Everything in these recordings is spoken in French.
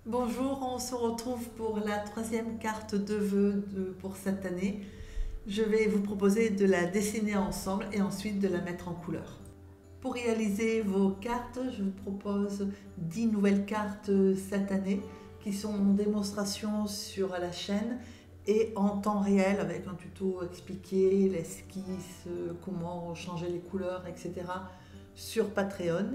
Bonjour, on se retrouve pour la troisième carte de vœux pour cette année. Je vais vous proposer de la dessiner ensemble et ensuite de la mettre en couleur. Pour réaliser vos cartes, je vous propose 10 nouvelles cartes cette année qui sont en démonstration sur la chaîne et en temps réel avec un tuto expliqué, l'esquisse, comment changer les couleurs, etc. sur Patreon.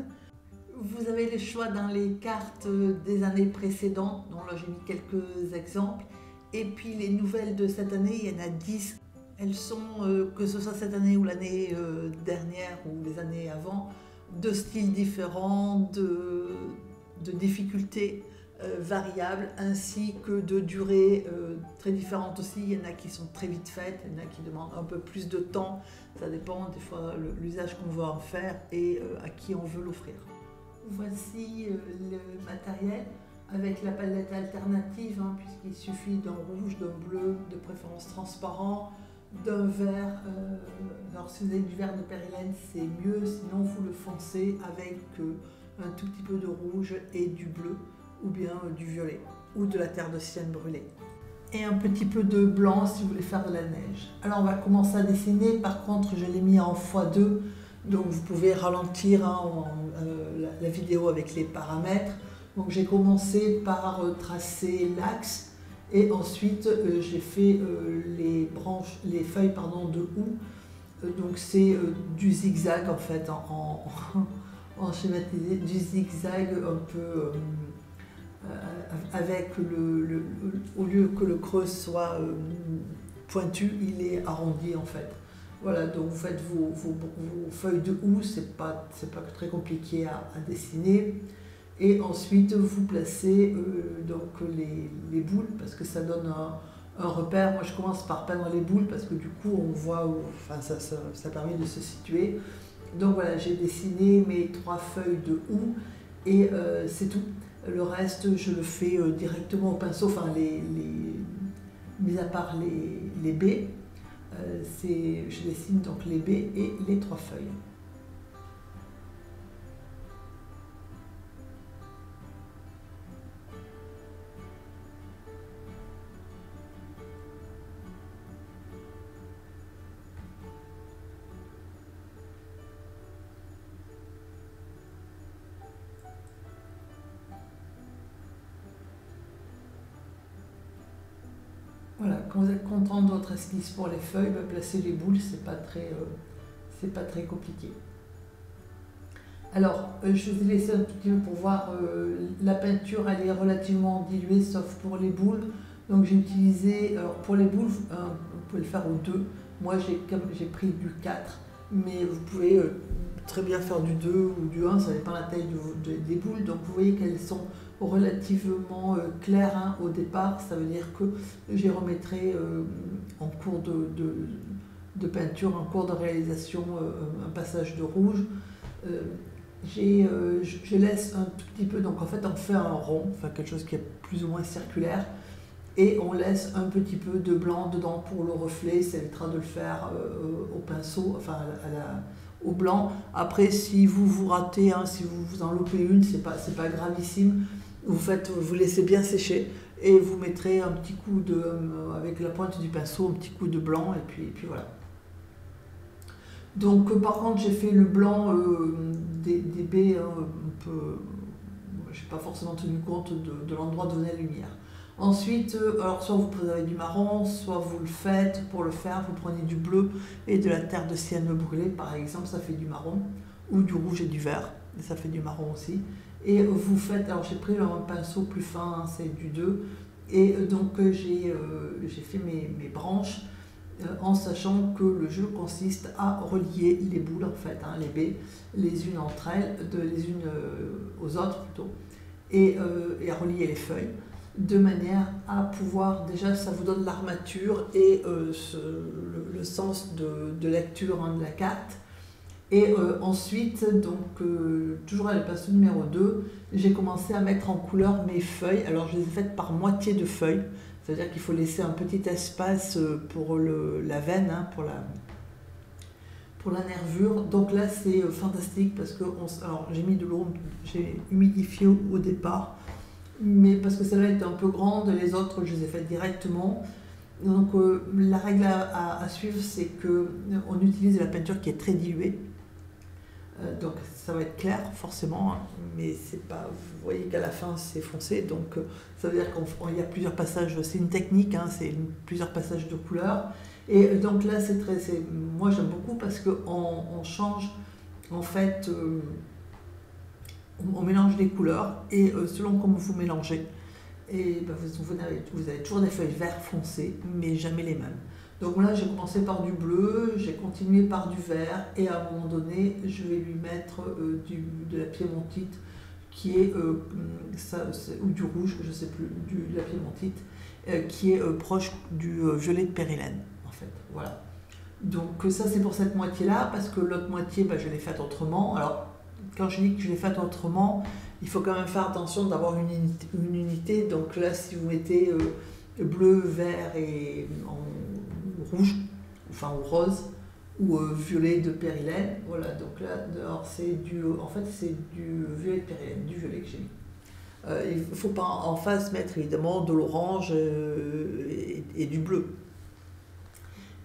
Vous avez le choix dans les cartes des années précédentes, dont là j'ai mis quelques exemples. Et puis les nouvelles de cette année, il y en a 10. Elles sont, que ce soit cette année ou l'année dernière ou les années avant, de styles différents, de difficultés variables, ainsi que de durées très différentes aussi. Il y en a qui sont très vite faites, il y en a qui demandent un peu plus de temps. Ça dépend des fois l'usage qu'on veut en faire et à qui on veut l'offrir. Voici le matériel avec la palette alternative, puisqu'il suffit d'un rouge, d'un bleu, de préférence transparent, d'un vert. Alors si vous avez du vert de périlène, c'est mieux, sinon vous le foncez avec un tout petit peu de rouge et du bleu, ou bien du violet, ou de la terre de sienne brûlée. Et un petit peu de blanc si vous voulez faire de la neige. Alors on va commencer à dessiner, par contre je l'ai mis en x2, donc vous pouvez ralentir la vidéo avec les paramètres. Donc j'ai commencé par tracer l'axe et ensuite j'ai fait les feuilles de houx. Donc c'est du zigzag en fait, en schématisé, du zigzag un peu avec au lieu que le creux soit pointu, il est arrondi en fait. Voilà, donc vous faites vos feuilles de houx, c'est pas très compliqué à dessiner. Et ensuite vous placez donc les boules, parce que ça donne un repère. Moi je commence par peindre les boules parce que du coup on voit enfin, ça permet de se situer. Donc voilà, j'ai dessiné mes 3 feuilles de houx et c'est tout. Le reste je le fais directement au pinceau, enfin mis à part les baies. Je dessine donc les baies et les 3 feuilles. Voilà, quand vous êtes content de votre esquisse pour les feuilles, placez les boules, c'est pas très compliqué. Alors, je vous ai laissé un tout petit peu pour voir, la peinture elle est relativement diluée sauf pour les boules. Donc j'ai utilisé, alors pour les boules, vous pouvez le faire au 2. Moi j'ai pris du 4, mais vous pouvez très bien faire du 2 ou du 1, ça dépend de la taille des boules. Donc vous voyez qu'elles sont relativement claires au départ, ça veut dire que j'y remettrai en cours de peinture, en cours de réalisation, un passage de rouge. Je laisse un tout petit peu, donc en fait on fait un rond, enfin quelque chose qui est plus ou moins circulaire, et on laisse un petit peu de blanc dedans pour le reflet. Ça évitera de le faire au pinceau, enfin au blanc. Après si vous ratez, si vous en loupez une, c'est pas gravissime. Vous laissez bien sécher et vous mettrez un petit coup avec la pointe du pinceau, un petit coup de blanc, et puis voilà. Donc par contre j'ai fait le blanc des baies un peu, je n'ai pas forcément tenu compte de l'endroit d'où venait la lumière. Ensuite, alors soit vous avez du marron, soit vous le faites. Pour le faire, vous prenez du bleu et de la terre de sienne brûlée, par exemple, ça fait du marron, ou du rouge et du vert, et ça fait du marron aussi. Et vous faites, alors j'ai pris un pinceau plus fin, c'est du 2, et donc j'ai fait mes branches en sachant que le jeu consiste à relier les boules, en fait, les baies, les unes entre elles, les unes aux autres plutôt, et à relier les feuilles, de manière à pouvoir, déjà ça vous donne l'armature et le sens de lecture de la carte. Et ensuite, donc toujours avec le pinceau numéro 2, j'ai commencé à mettre en couleur mes feuilles. Alors je les ai faites par moitié de feuilles, c'est-à-dire qu'il faut laisser un petit espace pour la veine, pour la nervure. Donc là c'est fantastique parce que j'ai mis de l'eau, j'ai humidifié au départ mais parce que celle-là était un peu grande, les autres je les ai faites directement. Donc la règle à suivre, c'est qu'on utilise de la peinture qui est très diluée. Donc ça va être clair forcément, hein, mais c'est pas. Vous voyez qu'à la fin c'est foncé, donc ça veut dire qu'il y a plusieurs passages. C'est une technique, hein, plusieurs passages de couleurs. Et donc là moi j'aime beaucoup parce qu'on change en fait, on mélange les couleurs et selon comment vous mélangez, et ben, vous avez toujours des feuilles vert foncé, mais jamais les mêmes. Donc là, j'ai commencé par du bleu, j'ai continué par du vert, et à un moment donné, je vais lui mettre de la piémontite, qui est, ou du rouge, je ne sais plus, de la piémontite, qui est proche du violet de périlène, en fait. Voilà. Donc ça, c'est pour cette moitié-là, parce que l'autre moitié, ben, je l'ai faite autrement. Alors, quand je dis que je l'ai faite autrement, il faut quand même faire attention d'avoir une unité. Donc là, si vous mettez bleu, vert et rouge, enfin ou rose, ou violet de périlène, voilà, donc là dehors c'est en fait c'est du violet de périlène, du violet que j'ai mis. Il ne faut pas en face mettre évidemment de l'orange et du bleu.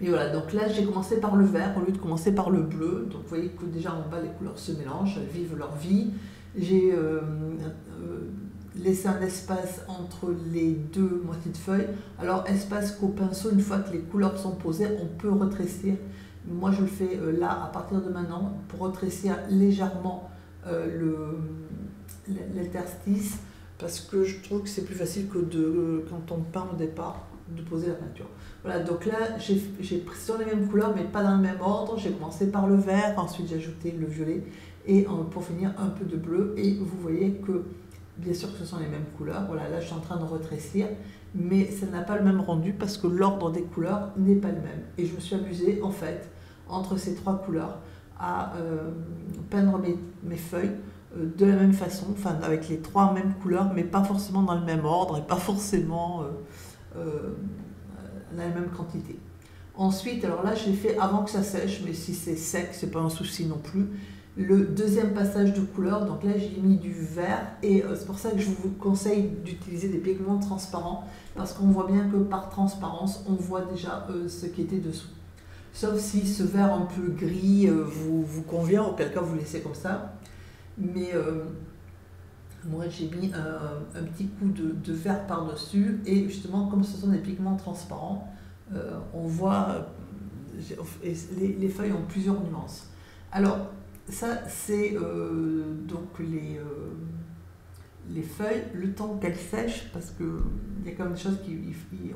Et voilà, donc là j'ai commencé par le vert au lieu de commencer par le bleu. Donc vous voyez que déjà en bas les couleurs se mélangent, elles vivent leur vie. J'ai laissé un espace entre les deux moitiés de feuilles. Alors espace qu'au pinceau, une fois que les couleurs sont posées, on peut retrécir. Moi je le fais là à partir de maintenant pour retrécir légèrement l'interstice, parce que je trouve que c'est plus facile que quand on peint au départ, de poser la peinture. Voilà, donc là j'ai pris sur les mêmes couleurs mais pas dans le même ordre. J'ai commencé par le vert, ensuite j'ai ajouté le violet et pour finir un peu de bleu, et vous voyez que bien sûr que ce sont les mêmes couleurs. Voilà, là je suis en train de retrécir, mais ça n'a pas le même rendu parce que l'ordre des couleurs n'est pas le même. Et je me suis amusée en fait entre ces trois couleurs à peindre mes feuilles de la même façon, enfin avec les trois mêmes couleurs, mais pas forcément dans le même ordre et pas forcément dans la même quantité. Ensuite, alors là j'ai fait avant que ça sèche, mais si c'est sec, c'est pas un souci non plus. Le deuxième passage de couleur, donc là j'ai mis du vert, et c'est pour ça que je vous conseille d'utiliser des pigments transparents, parce qu'on voit bien que par transparence on voit déjà ce qui était dessous. Sauf si ce vert un peu gris vous convient, auquel cas vous laissez comme ça. Mais moi j'ai mis un petit coup de vert par dessus, et justement comme ce sont des pigments transparents, on voit les feuilles ont plusieurs nuances. Alors ça c'est donc les feuilles, le temps qu'elles sèchent, parce qu'il y a quand même des choses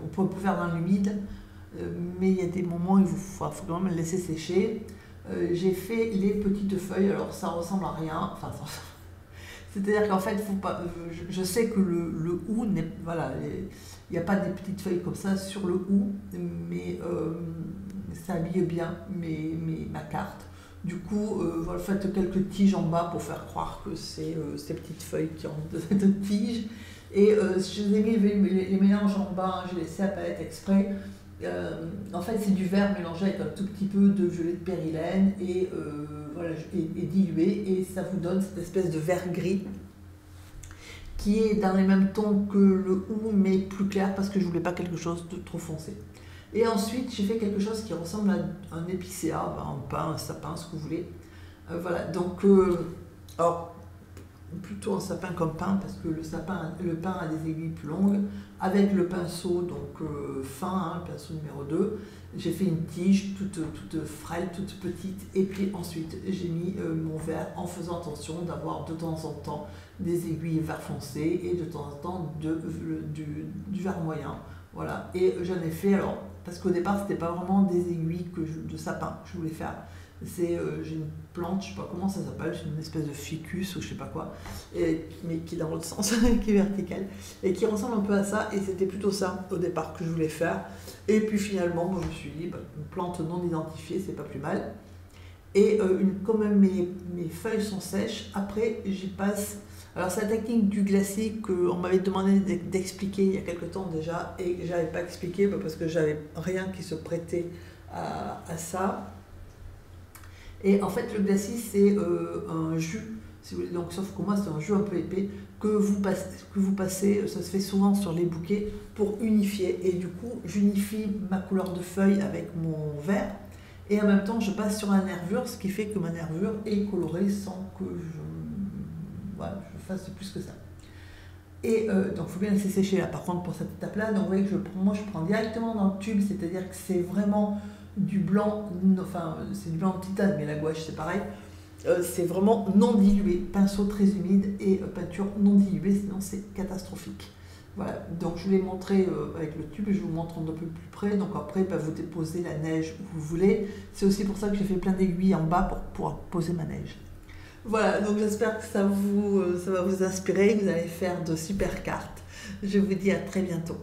on peut faire dans l'humide, mais il y a des moments où il faut quand même les laisser sécher. J'ai fait les petites feuilles, alors ça ressemble à rien, enfin c'est-à-dire qu'en fait, faut pas, je sais que le hou, voilà, il n'y a pas des petites feuilles comme ça sur le hou, mais ça habille bien ma carte. Du coup, voilà, faites quelques tiges en bas pour faire croire que c'est ces petites feuilles qui ont de tiges. Et je les ai mis les mélanges en bas, hein, j'ai laissé la palette exprès. En fait, c'est du vert mélangé avec un tout petit peu de violet de périlène et, voilà, et dilué, et ça vous donne cette espèce de vert gris qui est dans les mêmes tons que le hou, mais plus clair parce que je voulais pas quelque chose de trop foncé. Et ensuite, j'ai fait quelque chose qui ressemble à un épicéa, un pin, un sapin, ce que vous voulez. Voilà, donc, alors, plutôt un sapin qu'un pin, parce que le pin a des aiguilles plus longues. Avec le pinceau donc fin, hein, le pinceau numéro 2, j'ai fait une tige toute frêle, toute petite, et puis ensuite j'ai mis mon vert en faisant attention d'avoir de temps en temps des aiguilles vert foncé et de temps en temps du vert moyen. Voilà, et j'en ai fait, alors, parce qu'au départ c'était pas vraiment des aiguilles de sapin que je voulais faire. J'ai une plante, je sais pas comment ça s'appelle, c'est une espèce de ficus ou je sais pas quoi, mais qui est dans l'autre sens, qui est verticale, et qui ressemble un peu à ça, et c'était plutôt ça au départ que je voulais faire. Et puis finalement, moi, je me suis dit, bah, une plante non identifiée, c'est pas plus mal. Et comme mes feuilles sont sèches, après j'y passe. Alors c'est la technique du glacis qu'on m'avait demandé d'expliquer il y a quelque temps déjà, et que j'avais pas expliqué parce que j'avais rien qui se prêtait à ça. Et en fait, le glacis, c'est un jus, si vous voulez, donc, sauf que moi, c'est un jus un peu épais que vous passez, ça se fait souvent sur les bouquets, pour unifier. Et du coup, j'unifie ma couleur de feuille avec mon vert. Et en même temps, je passe sur un nervure, ce qui fait que ma nervure est colorée sans que voilà, je fasse plus que ça. Et donc, il faut bien laisser sécher là. Par contre, pour cette étape-là, donc, vous voyez que moi, je prends directement dans le tube, c'est-à-dire que c'est vraiment du blanc, enfin, c'est du blanc de titane, mais la gouache, c'est pareil. C'est vraiment non dilué, pinceau très humide et peinture non diluée, sinon c'est catastrophique. Voilà, donc je vous l'ai montré avec le tube, je vous montre un peu plus près. Donc après, vous déposez la neige où vous voulez. C'est aussi pour ça que j'ai fait plein d'aiguilles en bas pour pouvoir poser ma neige. Voilà, donc j'espère que ça va vous inspirer, que vous allez faire de super cartes. Je vous dis à très bientôt.